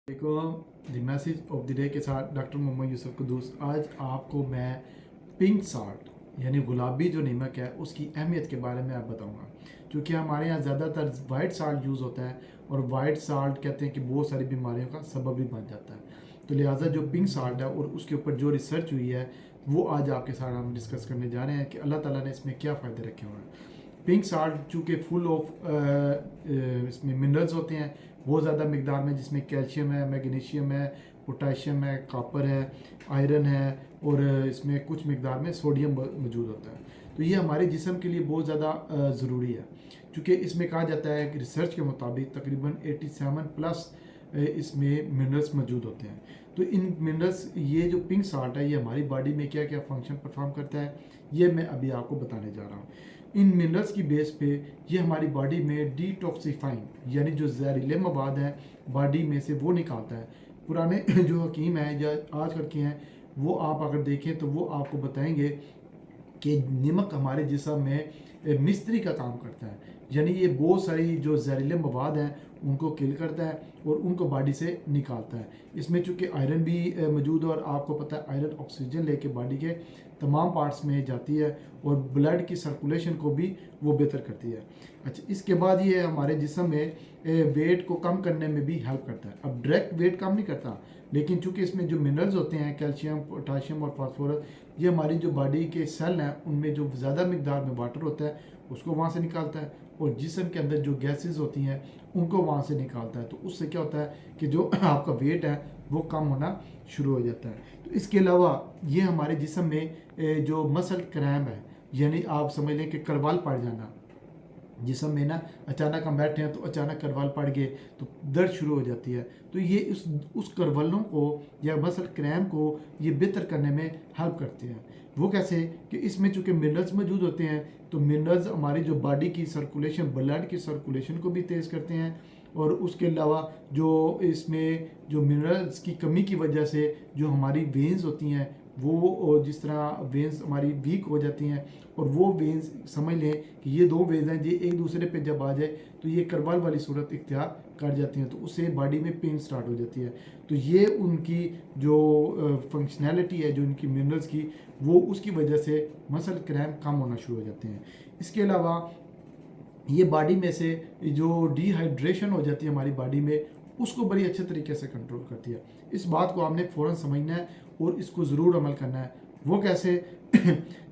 देखो the message of the day के साथ डॉक्टर मोहम्मद यूसुफ कुद्दूस। आज आपको मैं पिंक साल्ट यानी गुलाबी जो नमक है उसकी अहमियत के बारे में आप बताऊंगा, क्योंकि हमारे यहाँ ज़्यादातर वाइट साल्ट यूज़ होता है और वाइट साल्ट कहते हैं कि बहुत सारी बीमारियों का सबब भी बन जाता है। तो लिहाजा जो पिंक साल्ट है और उसके ऊपर जो रिसर्च हुई है वो आज आपके साथ हम डिस्कस करने जा रहे हैं कि अल्लाह ताला ने इसमें क्या फ़ायदे रखे हुए हैं। पिंक साल्ट चूँकि फुल ऑफ इसमें मिनरल्स होते हैं बहुत ज़्यादा मकदार में, जिसमें कैल्शियम है, मैग्नीशियम है, पोटाशियम है, कॉपर है, आयरन है और इसमें कुछ मकदार में सोडियम मौजूद होता है। तो ये हमारे जिस्म के लिए बहुत ज़्यादा ज़रूरी है, क्योंकि इसमें कहा जाता है कि रिसर्च के मुताबिक तकरीबन 87 प्लस इसमें मिनरल्स मौजूद होते हैं। तो इन मिनरल्स, ये जो पिंक साल्ट है ये हमारी बॉडी में क्या क्या फंक्शन परफॉर्म करता है ये मैं अभी आपको बताने जा रहा हूँ। इन मिनरल्स की बेस पे ये हमारी बॉडी में डिटॉक्सिफाइंग यानी जो जहरीले मवाद हैं बॉडी में से वो निकालता है। पुराने जो हकीम हैं या आजकल के हैं वो आप अगर देखें तो वो आपको बताएंगे कि नमक हमारे जिस्म में मिस्त्री का काम करता है, यानी ये बहुत सारी जो जहरीले मवाद हैं उनको किल करता है और उनको बॉडी से निकालता है। इसमें चूँकि आयरन भी मौजूद है और आपको पता है आयरन ऑक्सीजन लेके बॉडी के तमाम पार्ट्स में जाती है और ब्लड की सर्कुलेशन को भी वो बेहतर करती है। अच्छा, इसके बाद ये हमारे जिस्म में वेट को कम करने में भी हेल्प करता है। अब डायरेक्ट वेट कम नहीं करता, लेकिन चूँकि इसमें जो मिनरल्स होते हैं कैल्शियम, पोटाशियम और फास्फोरस, ये हमारी जो बॉडी के सेल हैं उनमें जो ज़्यादा मकदार में वाटर होता है उसको वहाँ से निकालता है और जिस्म के अंदर जो गैसेस होती हैं उनको वहाँ से निकालता है। तो उससे क्या होता है कि जो आपका वेट है वो कम होना शुरू हो जाता है। तो इसके अलावा ये हमारे जिस्म में जो मसल क्रैम्प है, यानी आप समझ लें कि करवाल पड़ जाना, जिसम में ना अचानक हम बैठे हैं तो अचानक करवाल पड़ गए तो दर्द शुरू हो जाती है। तो ये उस करवलों को या मसल क्रैम्प को ये बेहतर करने में हेल्प करते हैं। वो कैसे कि इसमें चूँकि मिनरल्स मौजूद होते हैं तो मिनरल्स हमारी जो बॉडी की सर्कुलेशन, ब्लड की सर्कुलेशन को भी तेज़ करते हैं और उसके अलावा जो इसमें जो मिनरल्स की कमी की वजह से जो हमारी वेन्स होती हैं वो जिस तरह वेन्स हमारी वीक हो जाती हैं और वो वेन्स समझ लें कि ये दो वेन्स हैं, ये एक दूसरे पे जब आ जाए तो ये करवाल वाली सूरत इख्तियार कर जाती हैं, तो उससे बॉडी में पेन स्टार्ट हो जाती है। तो ये उनकी जो फंक्शनैलिटी है जो इनकी मिनरल्स की, वो उसकी वजह से मसल क्रैम्प कम होना शुरू हो जाते हैं। इसके अलावा ये बॉडी में से जो डिहाइड्रेशन हो जाती है हमारी बॉडी में उसको बड़ी अच्छे तरीके से कंट्रोल करती है। इस बात को आपने फ़ौरन समझना है और इसको ज़रूर अमल करना है। वो कैसे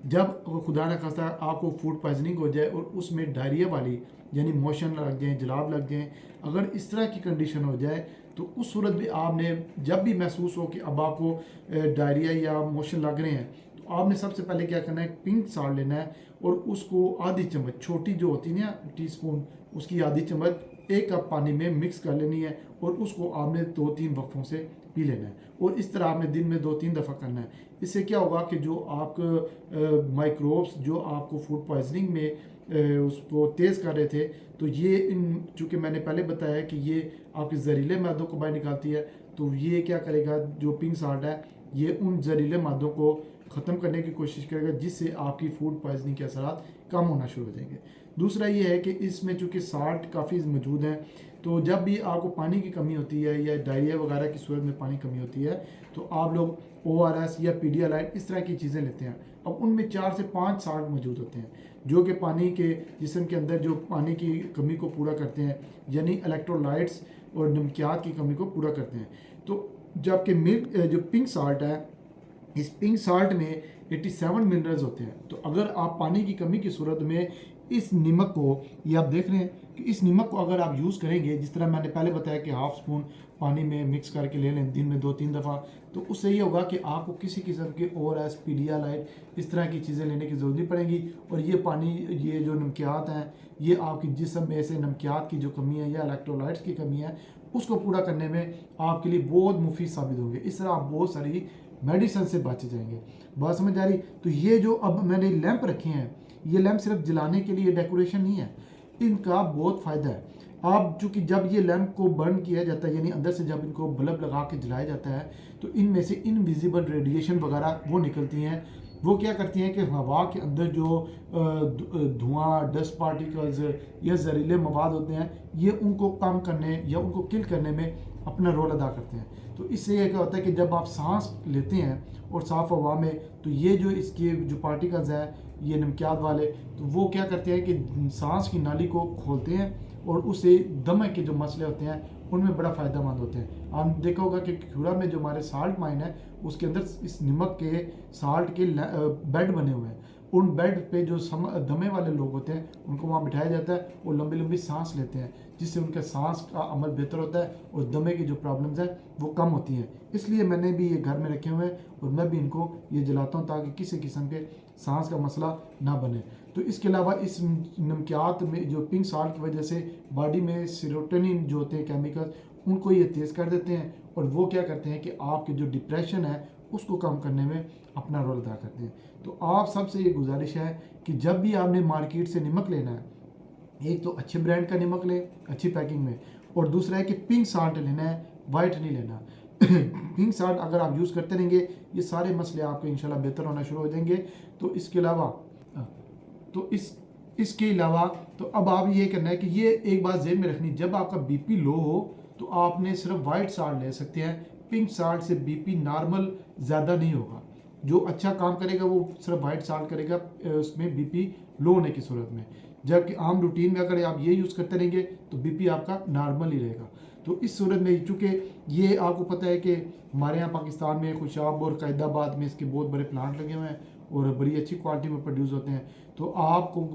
जब खुदा न खास्ता आपको फूड पॉइजनिंग हो जाए और उसमें डायरिया वाली यानी मोशन लग जाए, जलाब लग जाए, अगर इस तरह की कंडीशन हो जाए तो उस सूरत में आपने जब भी महसूस हो कि अब आपको डायरिया या मोशन लग रहे हैं तो आपने सबसे पहले क्या करना है, पिंक साल्ट लेना है और उसको आधी चम्मच, छोटी जो होती है ना टीस्पून, उसकी आधी चम्मच एक कप पानी में मिक्स कर लेनी है और उसको आपने 2-3 वक्फों से पी लेना है और इस तरह आपने दिन में 2-3 दफ़ा करना है। इससे क्या होगा कि जो आपको माइक्रोब्स जो आपको फूड पॉइजनिंग में उसको तेज़ कर रहे थे, तो ये इन चूँकि मैंने पहले बताया कि ये आपके जहरीले मादों को बाहर निकालती है, तो ये क्या करेगा, जो पिंक साल्ट है ये उन जहरीले मादों को ख़त्म करने की कोशिश करेगा, जिससे आपकी फूड पॉइजनिंग के असरात कम होना शुरू हो जाएंगे। दूसरा ये है कि इसमें चूँकि साल्ट काफ़ी मौजूद हैं, तो जब भी आपको पानी की कमी होती है या डायरिया वगैरह की सूरत में पानी कमी होती है तो आप लोग ORS या पीडियालाइट इस तरह की चीज़ें लेते हैं। अब उनमें 4 से 5 साल्ट मौजूद होते हैं जो कि पानी के जिस्म के अंदर जो पानी की कमी को पूरा करते हैं, यानी इलेक्ट्रोलाइट्स और नमकियात की कमी को पूरा करते हैं। तो जबकि मिल्क जो पिंक साल्ट है, इस पिंक साल्ट में 87 मिनरल्स होते हैं। तो अगर आप पानी की कमी की सूरत में इस नमक को, ये आप देख रहे हैं कि इस नमक को अगर आप यूज़ करेंगे, जिस तरह मैंने पहले बताया कि हाफ़ स्पून पानी में मिक्स करके ले लें दिन में 2-3 दफ़ा, तो उससे ये होगा कि आपको किसी किस्म के ORS, पीडियालाइट इस तरह की चीज़ें लेने की ज़रूरत नहीं पड़ेगी और ये पानी, ये जो नमकियात हैं, ये आपकी जिस्म में से नमकियात की जो कमी है या इलेक्ट्रोलाइट्स की कमी है उसको पूरा करने में आपके लिए बहुत मुफीद साबित होंगे। इस तरह आप बहुत सारी मेडिसिन से बच जाएंगे। बात समझ आ रही? तो ये जो अब मैंने लैंप रखे हैं, ये लैंप सिर्फ जलाने के लिए डेकोरेशन नहीं है, इनका बहुत फ़ायदा है। आप चूँकि जब ये लैंप को बर्न किया जाता है, यानी अंदर से जब इनको बल्ब लगा के जलाया जाता है, तो इनमें से इनविजिबल रेडिएशन वगैरह वो निकलती हैं। वो क्या करती हैं कि हवा के अंदर जो धुआं, डस्ट पार्टिकल्स या जहरीले मवाद होते हैं, ये उनको कम करने या उनको किल करने में अपना रोल अदा करते हैं। तो इससे ये क्या होता है कि जब आप सांस लेते हैं और साफ़ हवा में, तो ये जो इसके जो पार्टिकल्स हैं ये नमकियात वाले, तो वो क्या करते हैं कि सांस की नाली को खोलते हैं और उससे दमे के जो मसले होते हैं उनमें बड़ा फ़ायदेमंद होते हैं। आप देखा होगा कि क्यूरा में जो हमारे साल्ट माइन है उसके अंदर इस नमक के साल्ट के बेड बने हुए हैं। उन बेड पे जो दमे वाले लोग होते हैं उनको वहाँ बिठाया जाता है, वो लंबी लंबी सांस लेते हैं, जिससे उनका सांस का अमल बेहतर होता है और दमे की जो प्रॉब्लम्स हैं वो कम होती हैं। इसलिए मैंने भी ये घर में रखे हुए हैं और मैं भी इनको ये जलाता हूँ ताकि किसी किस्म के सांस का मसला ना बने। तो इसके अलावा इस नमकियात में जो पिंक साल्ट की वजह से बॉडी में सेरोटोनिन जो होते हैं केमिकल, उनको ये तेज़ कर देते हैं और वो क्या करते हैं कि आपके जो डिप्रेशन है उसको कम करने में अपना रोल अदा करते हैं। तो आप सबसे ये गुजारिश है कि जब भी आपने मार्केट से नमक लेना है, एक तो अच्छे ब्रांड का नमक लें अच्छी पैकिंग में, और दूसरा है कि पिंक साल्ट लेना है, वाइट नहीं लेना। पिंक साल्ट अगर आप यूज़ करते रहेंगे ये सारे मसले आपके इंशाल्लाह बेहतर होना शुरू हो जाएंगे। तो इसके अलावा तो इसके अलावा तो अब आप ये करना है कि ये एक बात ज़हन में रखनी, जब आपका बीपी लो हो तो आपने सिर्फ वाइट साल्ट ले सकते हैं। पिंक साल्ट से बीपी नॉर्मल ज़्यादा नहीं होगा, जो अच्छा काम करेगा वो सिर्फ वाइट साल्ट करेगा उसमें बीपी लो होने की सूरत में। जबकि आम रूटीन में अगर आप ये यूज़ करते रहेंगे तो बीपी आपका नॉर्मल ही रहेगा। तो इस सूरत में चूँकि ये आपको पता है कि हमारे यहाँ पाकिस्तान में खुशाब और कैदाबाद में इसके बहुत बड़े प्लांट लगे हुए हैं और बड़ी अच्छी क्वालिटी में प्रोड्यूस होते हैं। तो आपको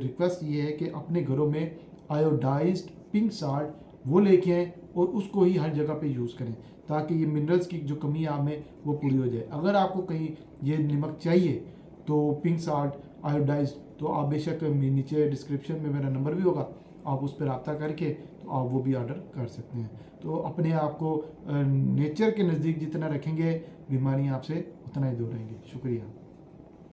रिक्वेस्ट ये है कि अपने घरों में आयोडाइज्ड पिंक साल्ट वो लेके आएँ और उसको ही हर जगह पे यूज़ करें ताकि ये मिनरल्स की जो कमी आप में वो पूरी हो जाए। अगर आपको कहीं ये नमक चाहिए तो पिंक साल्ट आयोडाइज्ड, तो आप बेशक नीचे डिस्क्रिप्शन में मेरा नंबर भी होगा, आप उस पर रब्ता करके तो आप वो भी ऑर्डर कर सकते हैं। तो अपने आप को नेचर के नज़दीक जितना रखेंगे बीमारियां आपसे उतना ही दूर रहेंगी। शुक्रिया।